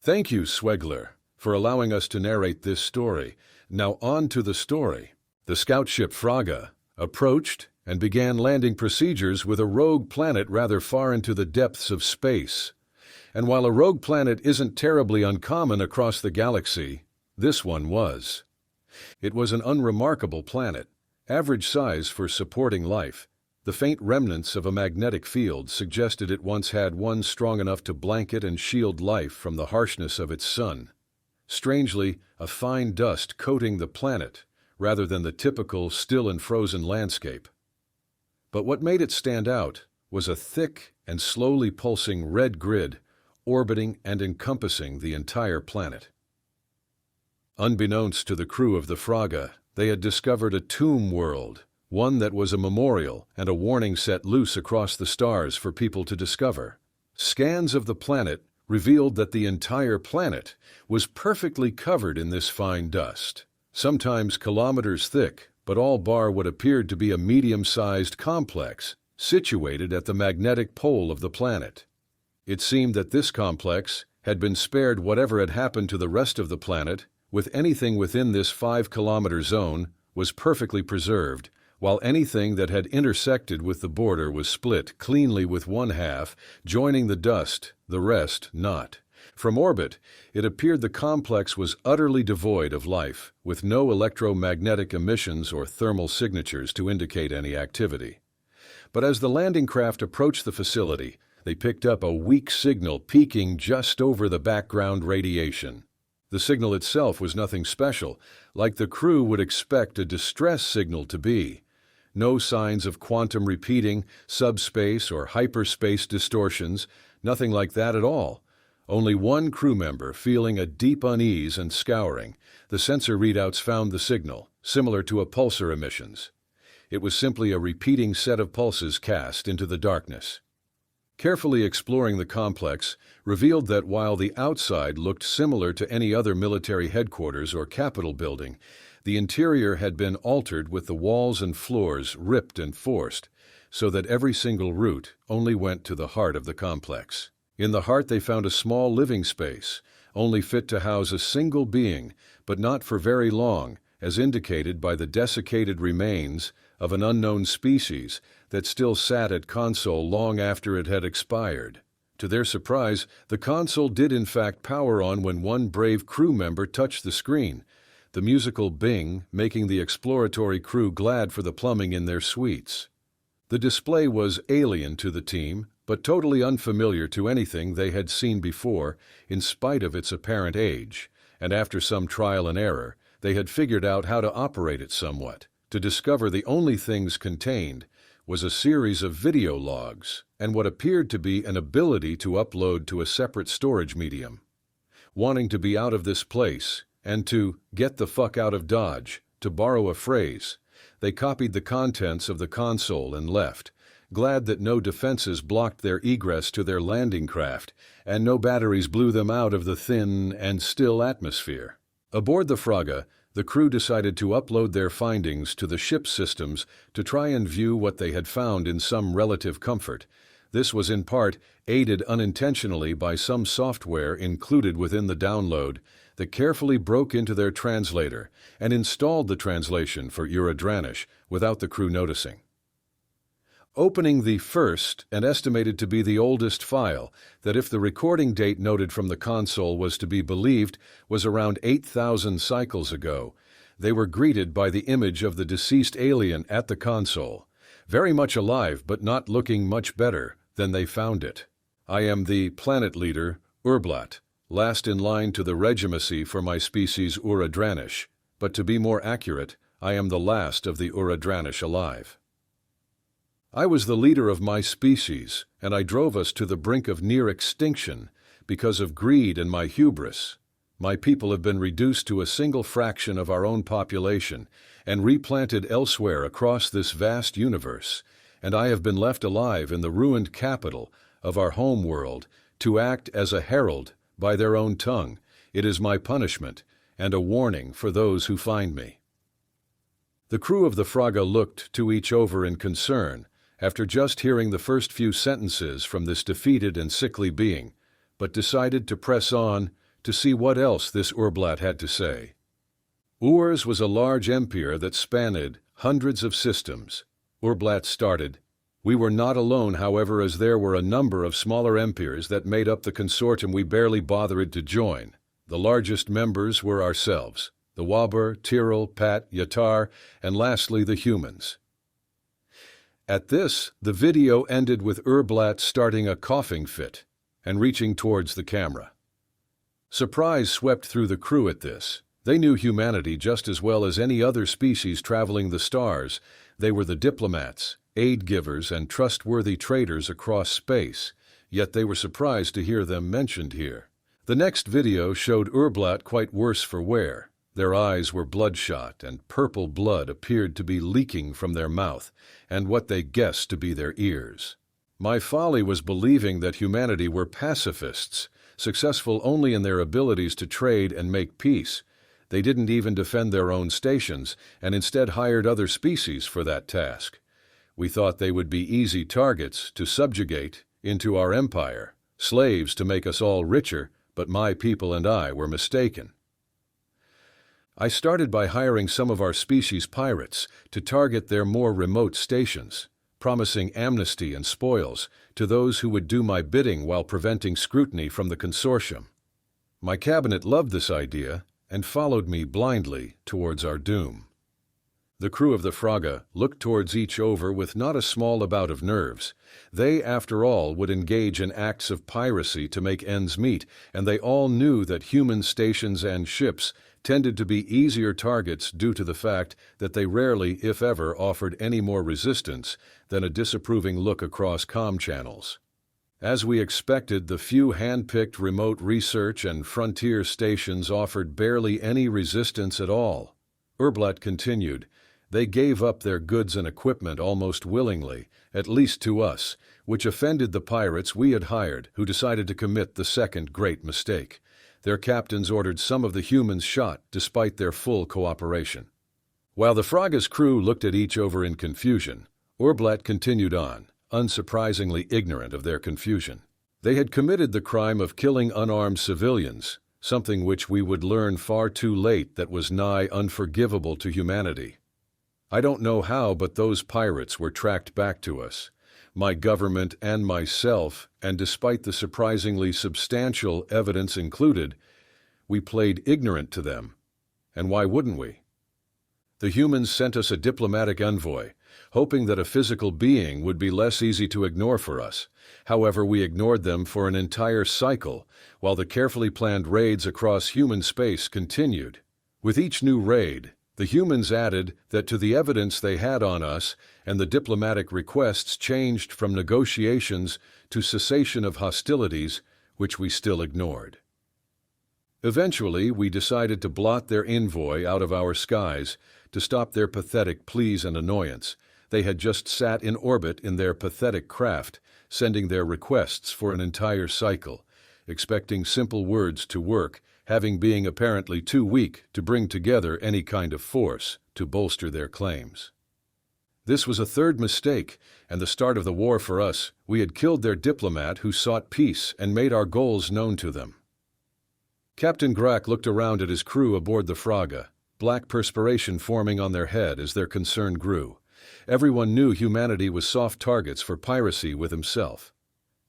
Thank you, Swegler, for allowing us to narrate this story. Now on to the story. The scout ship Fraga approached and began landing procedures with a rogue planet rather far into the depths of space. And while a rogue planet isn't terribly uncommon across the galaxy, this one was. It was an unremarkable planet, average size for supporting life. The faint remnants of a magnetic field suggested it once had one strong enough to blanket and shield life from the harshness of its sun. Strangely, a fine dust coating the planet, rather than the typical still and frozen landscape. But what made it stand out was a thick and slowly pulsing red grid orbiting and encompassing the entire planet. Unbeknownst to the crew of the Fraga, they had discovered a tomb world, one that was a memorial and a warning set loose across the stars for people to discover. Scans of the planet revealed that the entire planet was perfectly covered in this fine dust, sometimes kilometers thick, but all bar what appeared to be a medium-sized complex situated at the magnetic pole of the planet. It seemed that this complex had been spared whatever had happened to the rest of the planet, with anything within this 5-kilometer zone was perfectly preserved, while anything that had intersected with the border was split cleanly with one half, joining the dust, the rest not. From orbit, it appeared the complex was utterly devoid of life, with no electromagnetic emissions or thermal signatures to indicate any activity. But as the landing craft approached the facility, they picked up a weak signal peaking just over the background radiation. The signal itself was nothing special, like the crew would expect a distress signal to be. No signs of quantum repeating, subspace, or hyperspace distortions, nothing like that at all. Only one crew member feeling a deep unease and scouring. The sensor readouts found the signal, similar to a pulsar emissions. It was simply a repeating set of pulses cast into the darkness. Carefully exploring the complex revealed that while the outside looked similar to any other military headquarters or capitol building, the interior had been altered with the walls and floors ripped and forced, so that every single route only went to the heart of the complex. In the heart they found a small living space, only fit to house a single being, but not for very long, as indicated by the desiccated remains of an unknown species that still sat at console long after it had expired. To their surprise, the console did in fact power on when one brave crew member touched the screen, the musical bing making the exploratory crew glad for the plumbing in their suites. The display was alien to the team, but totally unfamiliar to anything they had seen before, in spite of its apparent age, and after some trial and error, they had figured out how to operate it somewhat, to discover the only things contained was a series of video logs and what appeared to be an ability to upload to a separate storage medium. Wanting to be out of this place and to get the fuck out of Dodge, to borrow a phrase, they copied the contents of the console and left, glad that no defenses blocked their egress to their landing craft and no batteries blew them out of the thin and still atmosphere. Aboard the Fraga, the crew decided to upload their findings to the ship's systems to try and view what they had found in some relative comfort. This was in part aided unintentionally by some software included within the download that carefully broke into their translator and installed the translation for Urudranish without the crew noticing. Opening the first and estimated to be the oldest file, that if the recording date noted from the console was to be believed, was around 8,000 cycles ago, they were greeted by the image of the deceased alien at the console, very much alive but not looking much better than they found it. I am the planet leader, Urblat, last in line to the regimacy for my species Urudranish, but to be more accurate, I am the last of the Urudranish alive. I was the leader of my species, and I drove us to the brink of near extinction because of greed and my hubris. My people have been reduced to a single fraction of our own population and replanted elsewhere across this vast universe, and I have been left alive in the ruined capital of our home world to act as a herald by their own tongue. It is my punishment and a warning for those who find me. The crew of the Fraga looked to each other in concern, after just hearing the first few sentences from this defeated and sickly being, but decided to press on to see what else this Urblat had to say. Urs was a large empire that spanned hundreds of systems. Urblat started. We were not alone, however, as there were a number of smaller empires that made up the consortium we barely bothered to join. The largest members were ourselves, the Wabur, Tyrol, Pat, Yatar, and lastly the humans. At this, the video ended with Urblat starting a coughing fit and reaching towards the camera. Surprise swept through the crew at this. They knew humanity just as well as any other species traveling the stars. They were the diplomats, aid givers, and trustworthy traders across space, yet they were surprised to hear them mentioned here. The next video showed Urblat quite worse for wear. Their eyes were bloodshot, and purple blood appeared to be leaking from their mouth, and what they guessed to be their ears. My folly was believing that humanity were pacifists, successful only in their abilities to trade and make peace. They didn't even defend their own stations, and instead hired other species for that task. We thought they would be easy targets to subjugate into our empire, slaves to make us all richer, but my people and I were mistaken. I started by hiring some of our species' pirates to target their more remote stations, promising amnesty and spoils to those who would do my bidding while preventing scrutiny from the consortium. My cabinet loved this idea and followed me blindly towards our doom. The crew of the Fraga looked towards each other with not a small bout of nerves. They, after all, would engage in acts of piracy to make ends meet, and they all knew that human stations and ships tended to be easier targets due to the fact that they rarely, if ever, offered any more resistance than a disapproving look across comm channels. As we expected, the few hand-picked remote research and frontier stations offered barely any resistance at all. Urblat continued. They gave up their goods and equipment almost willingly, at least to us, which offended the pirates we had hired, who decided to commit the second great mistake. Their captains ordered some of the humans shot despite their full cooperation. While the Fraga's crew looked at each other in confusion, Urblat continued on, unsurprisingly ignorant of their confusion. They had committed the crime of killing unarmed civilians, something which we would learn far too late that was nigh unforgivable to humanity. I don't know how, but those pirates were tracked back to us, my government and myself, and despite the surprisingly substantial evidence included, we played ignorant to them. And why wouldn't we? The humans sent us a diplomatic envoy, hoping that a physical being would be less easy to ignore for us. However, we ignored them for an entire cycle, while the carefully planned raids across human space continued. With each new raid, the humans added that to the evidence they had on us, and the diplomatic requests changed from negotiations to cessation of hostilities, which we still ignored. Eventually, we decided to blot their envoy out of our skies to stop their pathetic pleas and annoyance. They had just sat in orbit in their pathetic craft, sending their requests for an entire cycle, expecting simple words to work, having being apparently too weak to bring together any kind of force to bolster their claims. This was a third mistake, and the start of the war for us. We had killed their diplomat who sought peace and made our goals known to them. Captain Grack looked around at his crew aboard the Fraga, black perspiration forming on their head as their concern grew. Everyone knew humanity was soft targets for piracy with himself,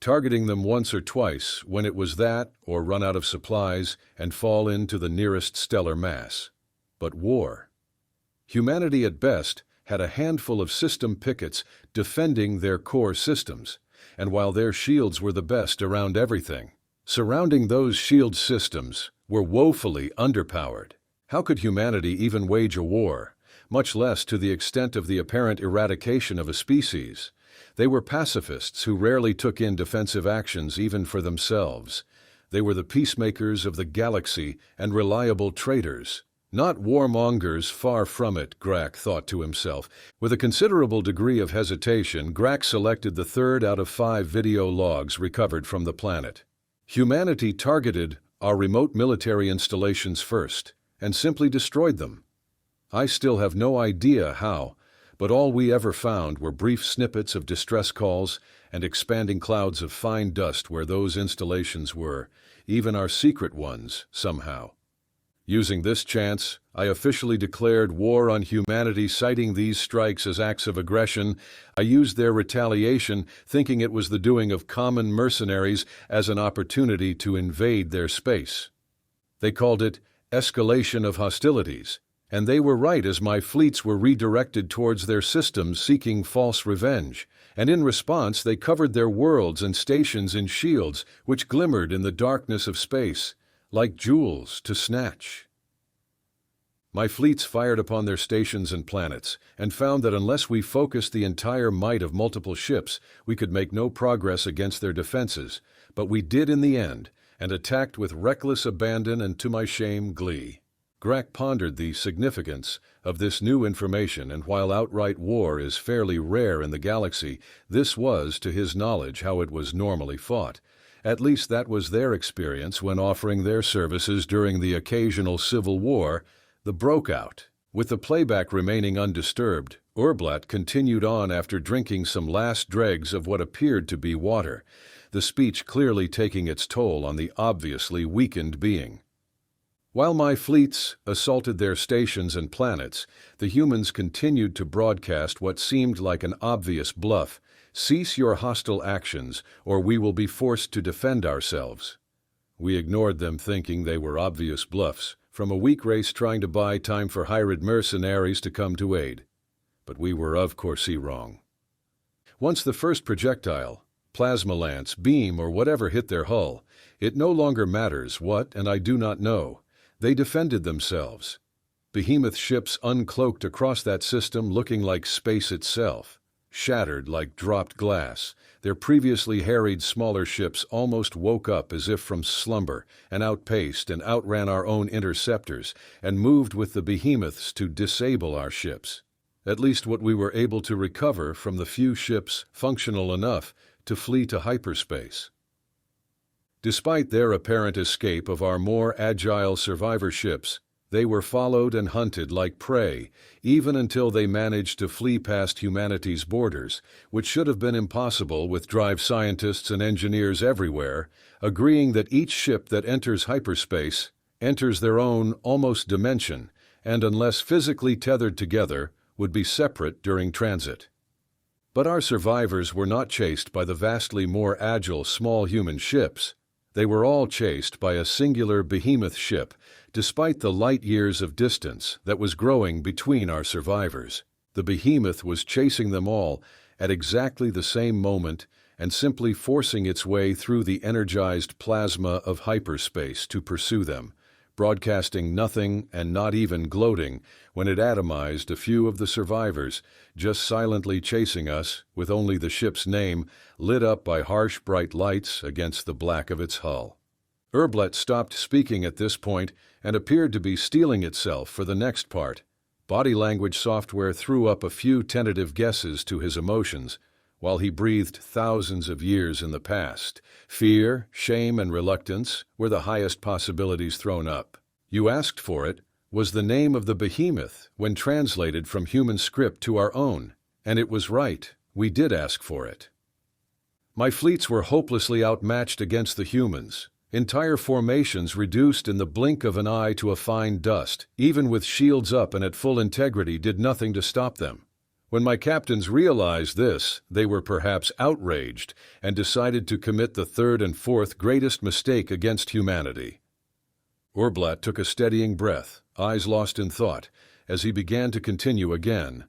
targeting them once or twice when it was that or run out of supplies and fall into the nearest stellar mass. But war. Humanity at best had a handful of system pickets defending their core systems, and while their shields were the best around everything, surrounding those shield systems were woefully underpowered. How could humanity even wage a war, much less to the extent of the apparent eradication of a species? They were pacifists who rarely took in defensive actions even for themselves. They were the peacemakers of the galaxy and reliable traders. Not warmongers, far from it, Grack thought to himself. With a considerable degree of hesitation, Grack selected the third out of 5 video logs recovered from the planet. Humanity targeted our remote military installations first, and simply destroyed them. I still have no idea how, but all we ever found were brief snippets of distress calls and expanding clouds of fine dust where those installations were. even our secret ones, somehow. Using this chance, I officially declared war on humanity, citing these strikes as acts of aggression. I used their retaliation, thinking it was the doing of common mercenaries, as an opportunity to invade their space. They called it escalation of hostilities, and they were right, as my fleets were redirected towards their systems seeking false revenge, and in response they covered their worlds and stations in shields which glimmered in the darkness of space, like jewels to snatch. My fleets fired upon their stations and planets, and found that unless we focused the entire might of multiple ships, we could make no progress against their defenses, but we did in the end, and attacked with reckless abandon and, to my shame, glee. Grach pondered the significance of this new information, and while outright war is fairly rare in the galaxy, this was, to his knowledge, how it was normally fought. At least that was their experience when offering their services during the occasional civil war that broke out. With the playback remaining undisturbed, Urblat continued on after drinking some last dregs of what appeared to be water, the speech clearly taking its toll on the obviously weakened being. While my fleets assaulted their stations and planets, the humans continued to broadcast what seemed like an obvious bluff: cease your hostile actions, or we will be forced to defend ourselves. We ignored them, thinking they were obvious bluffs from a weak race trying to buy time for hired mercenaries to come to aid. But we were of course wrong. Once the first projectile, plasma lance, beam, or whatever hit their hull, it no longer matters what, and I do not know. They defended themselves. Behemoth ships uncloaked across that system, looking like space itself, shattered like dropped glass. Their previously harried smaller ships almost woke up as if from slumber, and outpaced and outran our own interceptors, and moved with the behemoths to disable our ships. At least what we were able to recover from the few ships functional enough to flee to hyperspace. Despite their apparent escape of our more agile survivor ships, they were followed and hunted like prey, even until they managed to flee past humanity's borders, which should have been impossible with drive scientists and engineers everywhere, agreeing that each ship that enters hyperspace enters their own almost dimension, and unless physically tethered together, would be separate during transit. But our survivors were not chased by the vastly more agile small human ships. They were all chased by a singular behemoth ship, despite the light years of distance that was growing between our survivors. The behemoth was chasing them all at exactly the same moment and simply forcing its way through the energized plasma of hyperspace to pursue them, broadcasting nothing and not even gloating when it atomized a few of the survivors, just silently chasing us with only the ship's name lit up by harsh bright lights against the black of its hull. Urblat stopped speaking at this point and appeared to be steeling itself for the next part. Body language software threw up a few tentative guesses to his emotions, while he breathed thousands of years in the past. Fear, shame, and reluctance were the highest possibilities thrown up. "You asked for it" was the name of the behemoth when translated from human script to our own, and it was right, we did ask for it. My fleets were hopelessly outmatched against the humans. Entire formations reduced in the blink of an eye to a fine dust, even with shields up and at full integrity, did nothing to stop them. When my captains realized this, they were perhaps outraged and decided to commit the third and fourth greatest mistake against humanity. Urblat took a steadying breath, eyes lost in thought, as he began to continue again.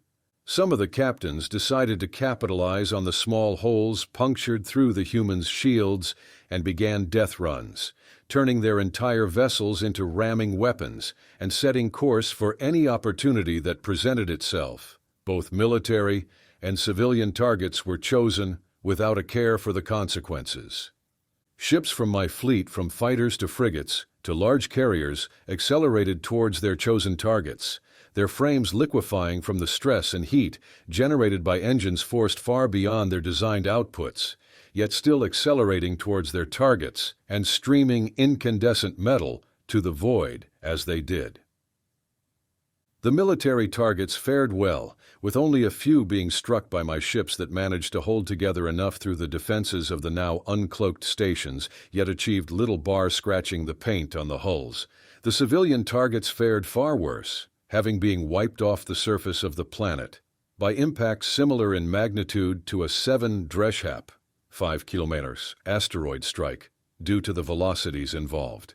Some of the captains decided to capitalize on the small holes punctured through the humans' shields and began death runs, turning their entire vessels into ramming weapons and setting course for any opportunity that presented itself. Both military and civilian targets were chosen without a care for the consequences. Ships from my fleet, from fighters to frigates to large carriers, accelerated towards their chosen targets, their frames liquefying from the stress and heat generated by engines forced far beyond their designed outputs, yet still accelerating towards their targets and streaming incandescent metal to the void as they did. The military targets fared well, with only a few being struck by my ships that managed to hold together enough through the defenses of the now uncloaked stations, yet achieved little bar scratching the paint on the hulls. The civilian targets fared far worse, having been wiped off the surface of the planet by impacts similar in magnitude to a 7 Dreshap, 5 kilometers, asteroid strike, due to the velocities involved.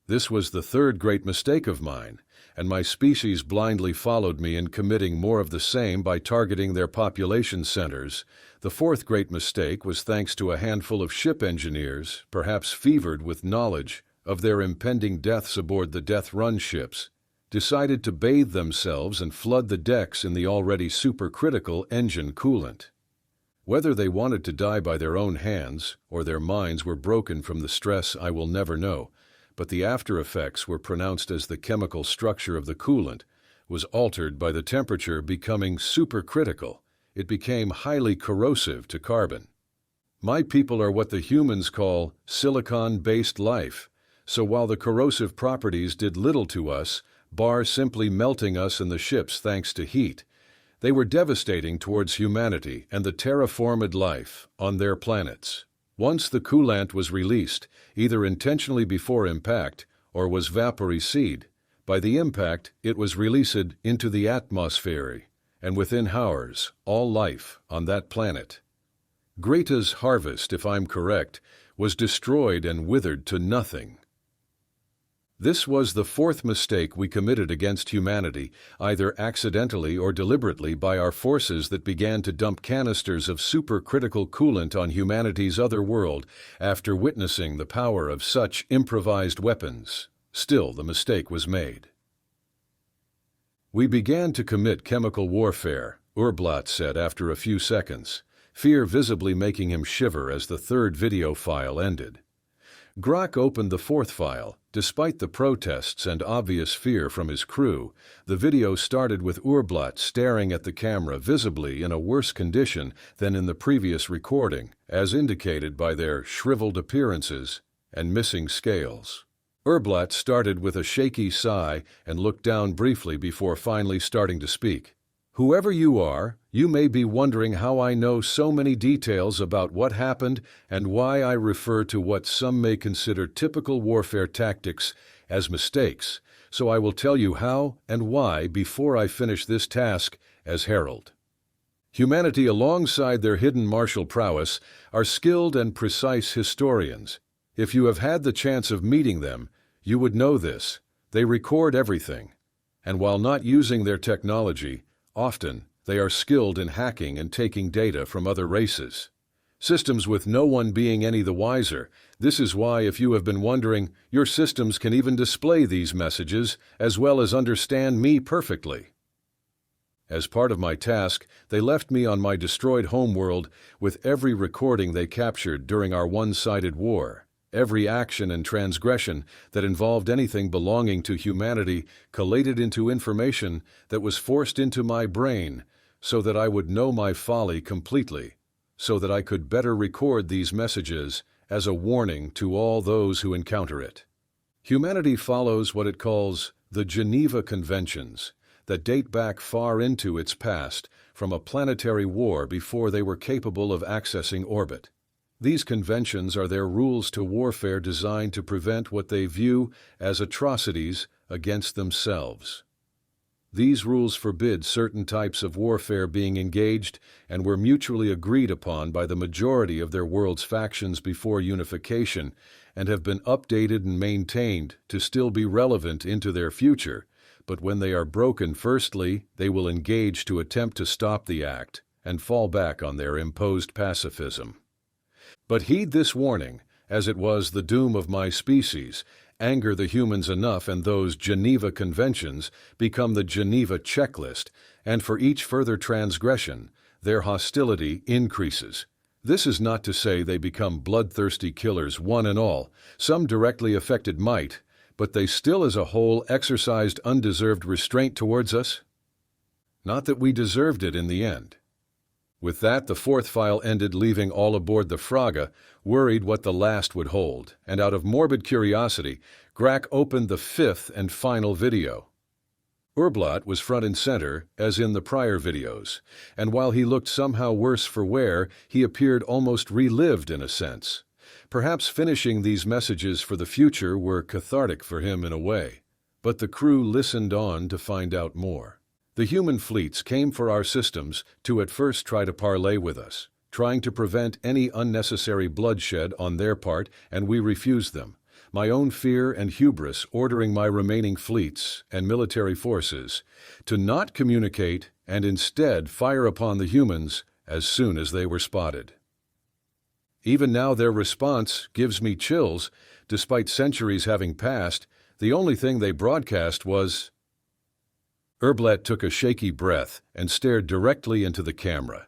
This was the third great mistake of mine, and my species blindly followed me in committing more of the same by targeting their population centers. The fourth great mistake was thanks to a handful of ship engineers, perhaps fevered with knowledge of their impending deaths aboard the Death Run ships, decided to bathe themselves and flood the decks in the already supercritical engine coolant. Whether they wanted to die by their own hands or their minds were broken from the stress, I will never know, but the after effects were pronounced as the chemical structure of the coolant was altered by the temperature becoming supercritical. It became highly corrosive to carbon. My people are what the humans call silicon-based life, so while the corrosive properties did little to us, bar simply melting us and the ships thanks to heat, they were devastating towards humanity and the terraformed life on their planets. Once the coolant was released, either intentionally before impact or was vaporicide, by the impact it was released into the atmosphere, and within hours, all life on that planet. Greta's harvest, if I'm correct, was destroyed and withered to nothing. This was the fourth mistake we committed against humanity, either accidentally or deliberately by our forces that began to dump canisters of supercritical coolant on humanity's other world after witnessing the power of such improvised weapons. Still, the mistake was made. We began to commit chemical warfare, Urblat said after a few seconds, fear visibly making him shiver as the third video file ended. Grok opened the fourth file. Despite the protests and obvious fear from his crew, the video started with Urblat staring at the camera visibly in a worse condition than in the previous recording, as indicated by their shriveled appearances and missing scales. Urblat started with a shaky sigh and looked down briefly before finally starting to speak. Whoever you are, you may be wondering how I know so many details about what happened and why I refer to what some may consider typical warfare tactics as mistakes, so I will tell you how and why before I finish this task as herald. Humanity, alongside their hidden martial prowess, are skilled and precise historians. If you have had the chance of meeting them, you would know this. They record everything, and while not using their technology, often, they are skilled in hacking and taking data from other races. Systems with no one being any the wiser. This is why, if you have been wondering, your systems can even display these messages as well as understand me perfectly. As part of my task, they left me on my destroyed homeworld with every recording they captured during our one-sided war. Every action and transgression that involved anything belonging to humanity collated into information that was forced into my brain so that I would know my folly completely, so that I could better record these messages as a warning to all those who encounter it. Humanity follows what it calls the Geneva Conventions that date back far into its past from a planetary war before they were capable of accessing orbit. These conventions are their rules to warfare designed to prevent what they view as atrocities against themselves. These rules forbid certain types of warfare being engaged and were mutually agreed upon by the majority of their world's factions before unification and have been updated and maintained to still be relevant into their future, but when they are broken, firstly, they will engage to attempt to stop the act and fall back on their imposed pacifism. But heed this warning, as it was the doom of my species, anger the humans enough and those Geneva Conventions become the Geneva Checklist, and for each further transgression, their hostility increases. This is not to say they become bloodthirsty killers one and all. Some directly affected might, but they still as a whole exercised undeserved restraint towards us. Not that we deserved it in the end. With that, the fourth file ended, leaving all aboard the Fraga worried what the last would hold, and out of morbid curiosity, Grok opened the fifth and final video. Upvote was front and center, as in the prior videos, and while he looked somehow worse for wear, he appeared almost relived in a sense. Perhaps finishing these messages for the future were cathartic for him in a way. But the crew listened on to find out more. The human fleets came for our systems to at first try to parley with us, trying to prevent any unnecessary bloodshed on their part, and we refused them. My own fear and hubris ordering my remaining fleets and military forces to not communicate and instead fire upon the humans as soon as they were spotted. Even now their response gives me chills. Despite centuries having passed, the only thing they broadcast was... Upvote took a shaky breath and stared directly into the camera.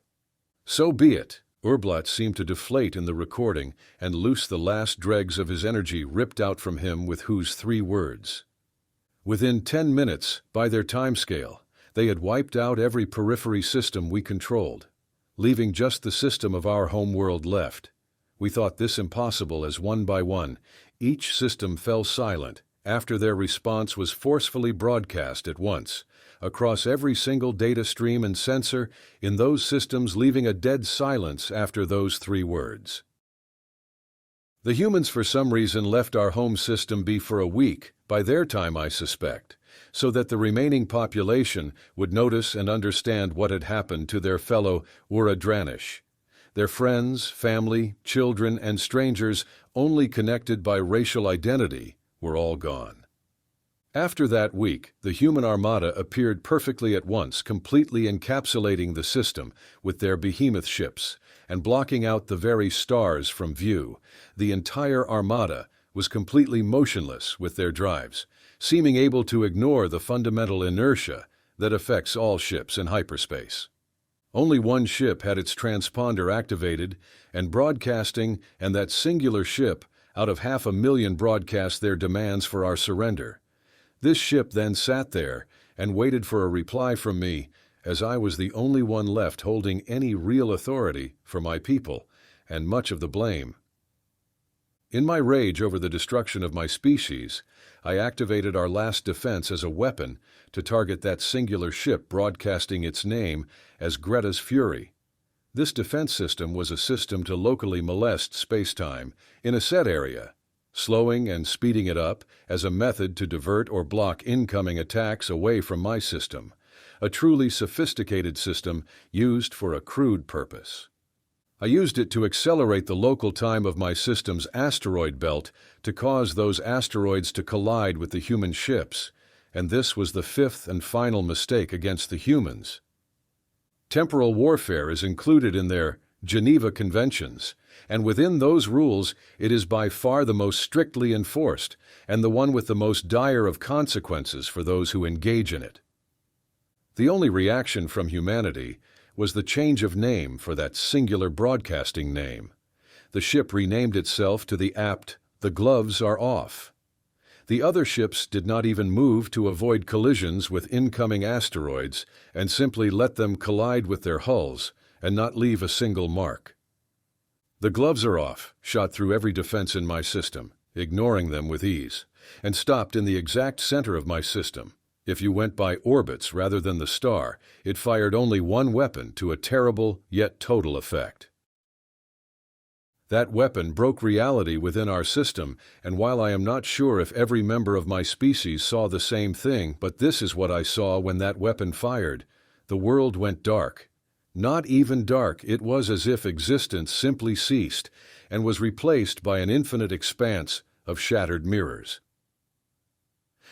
So be it. Upvote seemed to deflate in the recording and loose the last dregs of his energy ripped out from him with whose 3 words. Within 10 minutes, by their timescale, they had wiped out every periphery system we controlled, leaving just the system of our homeworld left. We thought this impossible as one by one, each system fell silent after their response was forcefully broadcast at once, across every single data stream and sensor in those systems, leaving a dead silence after those 3 words. The humans for some reason left our home system be for a week, by their time I suspect, so that the remaining population would notice and understand what had happened to their fellow Uradranish. Their friends, family, children, and strangers, only connected by racial identity, were all gone. After that week, the human armada appeared perfectly at once, completely encapsulating the system with their behemoth ships and blocking out the very stars from view. The entire armada was completely motionless with their drives, seeming able to ignore the fundamental inertia that affects all ships in hyperspace. Only one ship had its transponder activated and broadcasting, and that singular ship, out of 500,000, broadcast their demands for our surrender. This ship then sat there and waited for a reply from me, as I was the only one left holding any real authority for my people, and much of the blame. In my rage over the destruction of my species, I activated our last defense as a weapon to target that singular ship broadcasting its name as Greta's Fury. This defense system was a system to locally molest spacetime in a set area, slowing and speeding it up as a method to divert or block incoming attacks away from my system, a truly sophisticated system used for a crude purpose. I used it to accelerate the local time of my system's asteroid belt to cause those asteroids to collide with the human ships, and this was the 5th and final mistake against the humans. Temporal warfare is included in their Geneva Conventions, and within those rules it is by far the most strictly enforced and the one with the most dire of consequences for those who engage in it. The only reaction from humanity was the change of name for that singular broadcasting name. The ship renamed itself to the apt "The gloves are off." The other ships did not even move to avoid collisions with incoming asteroids and simply let them collide with their hulls and not leave a single mark. "The gloves are off" shot through every defense in my system, ignoring them with ease, and stopped in the exact center of my system. If you went by orbits rather than the star, it fired only one weapon to a terrible yet total effect. That weapon broke reality within our system, and while I am not sure if every member of my species saw the same thing, but this is what I saw when that weapon fired. The world went dark. Not even dark, it was as if existence simply ceased and was replaced by an infinite expanse of shattered mirrors.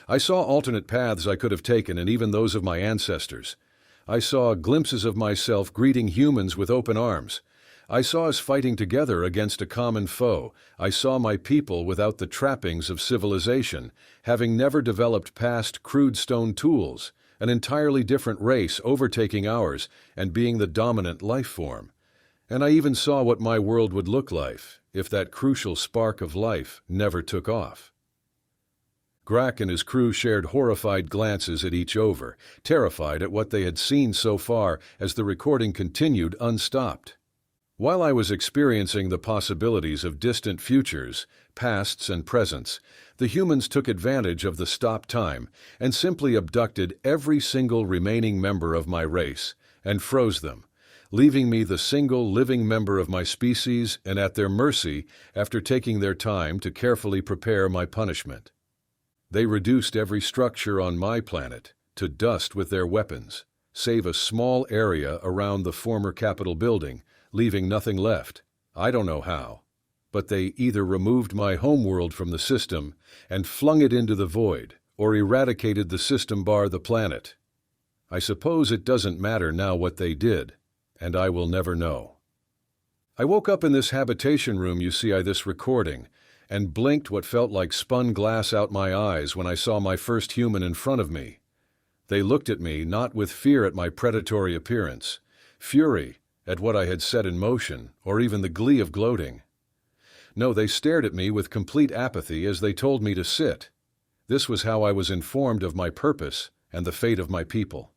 I saw alternate paths I could have taken, and even those of my ancestors. I saw glimpses of myself greeting humans with open arms. I saw us fighting together against a common foe. I saw my people without the trappings of civilization, having never developed past crude stone tools, an entirely different race overtaking ours and being the dominant life form. And I even saw what my world would look like if that crucial spark of life never took off. Grak and his crew shared horrified glances at each other, terrified at what they had seen so far as the recording continued unstopped. While I was experiencing the possibilities of distant futures, pasts and presents, the humans took advantage of the stop time and simply abducted every single remaining member of my race and froze them, leaving me the single living member of my species and at their mercy after taking their time to carefully prepare my punishment. They reduced every structure on my planet to dust with their weapons, save a small area around the former Capitol building, leaving nothing left. I don't know how, but they either removed my homeworld from the system and flung it into the void, or eradicated the system bar the planet. I suppose it doesn't matter now what they did, and I will never know. I woke up in this habitation room you see on this recording, and blinked what felt like spun glass out my eyes when I saw my first human in front of me. They looked at me not with fear at my predatory appearance, fury at what I had set in motion, or even the glee of gloating. No, they stared at me with complete apathy as they told me to sit. This was how I was informed of my purpose and the fate of my people.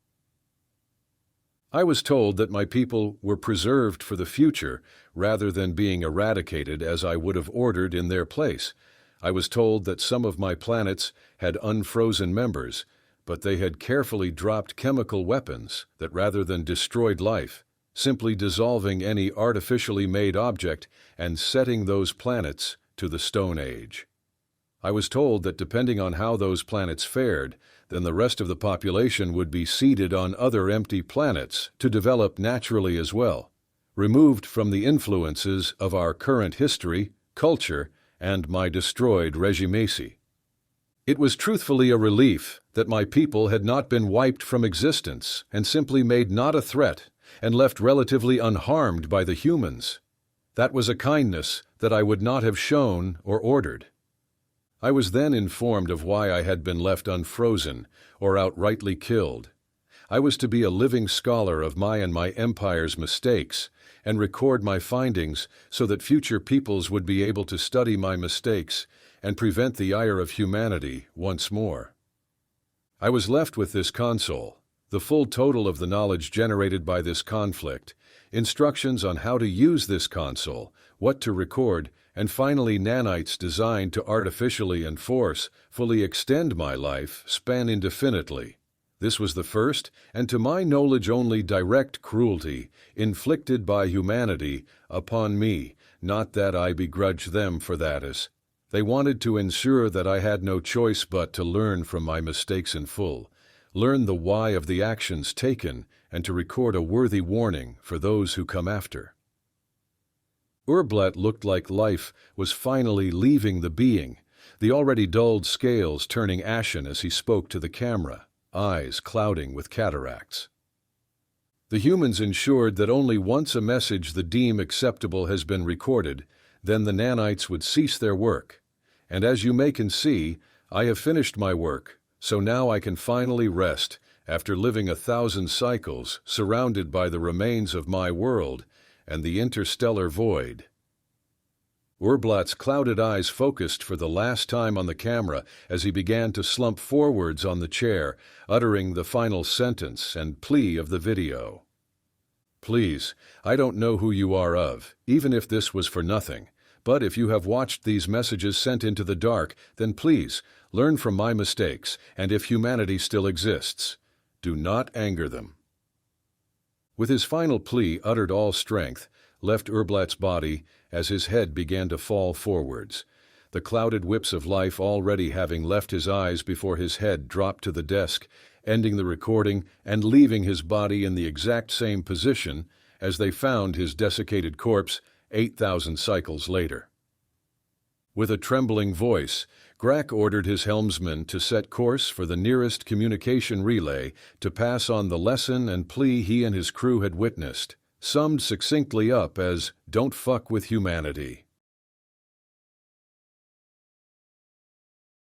I was told that my people were preserved for the future rather than being eradicated as I would have ordered in their place. I was told that some of my planets had unfrozen members, but they had carefully dropped chemical weapons that rather than destroyed life, simply dissolving any artificially made object and setting those planets to the Stone Age. I was told that depending on how those planets fared, then the rest of the population would be seeded on other empty planets to develop naturally as well, removed from the influences of our current history, culture, and my destroyed regimacy. It was truthfully a relief that my people had not been wiped from existence and simply made not a threat and left relatively unharmed by the humans. That was a kindness that I would not have shown or ordered. I was then informed of why I had been left unfrozen or outrightly killed. I was to be a living scholar of my and my empire's mistakes and record my findings so that future peoples would be able to study my mistakes and prevent the ire of humanity once more. I was left with this console, the full total of the knowledge generated by this conflict, instructions on how to use this console, what to record, and finally nanites designed to artificially enforce, fully extend my life span indefinitely. This was the first, and to my knowledge only direct cruelty inflicted by humanity upon me, not that I begrudge them for that, as they wanted to ensure that I had no choice but to learn from my mistakes in full, learn the why of the actions taken, and to record a worthy warning for those who come after. Urblat looked like life was finally leaving the being, the already dulled scales turning ashen as he spoke to the camera, eyes clouding with cataracts. The humans ensured that only once a message they deem acceptable has been recorded, then the nanites would cease their work. And as you may can see, I have finished my work, so now I can finally rest after living 1,000 cycles surrounded by the remains of my world and the interstellar void. Urblat's clouded eyes focused for the last time on the camera as he began to slump forwards on the chair, uttering the final sentence and plea of the video. Please, I don't know who you are of, even if this was for nothing, but if you have watched these messages sent into the dark, then please, learn from my mistakes, and if humanity still exists, do not anger them. With his final plea uttered, all strength left Urblat's body as his head began to fall forwards, the clouded whips of life already having left his eyes before his head dropped to the desk, ending the recording and leaving his body in the exact same position as they found his desiccated corpse 8,000 cycles later. With a trembling voice, Grak ordered his helmsman to set course for the nearest communication relay to pass on the lesson and plea he and his crew had witnessed, summed succinctly up as, "Don't fuck with humanity."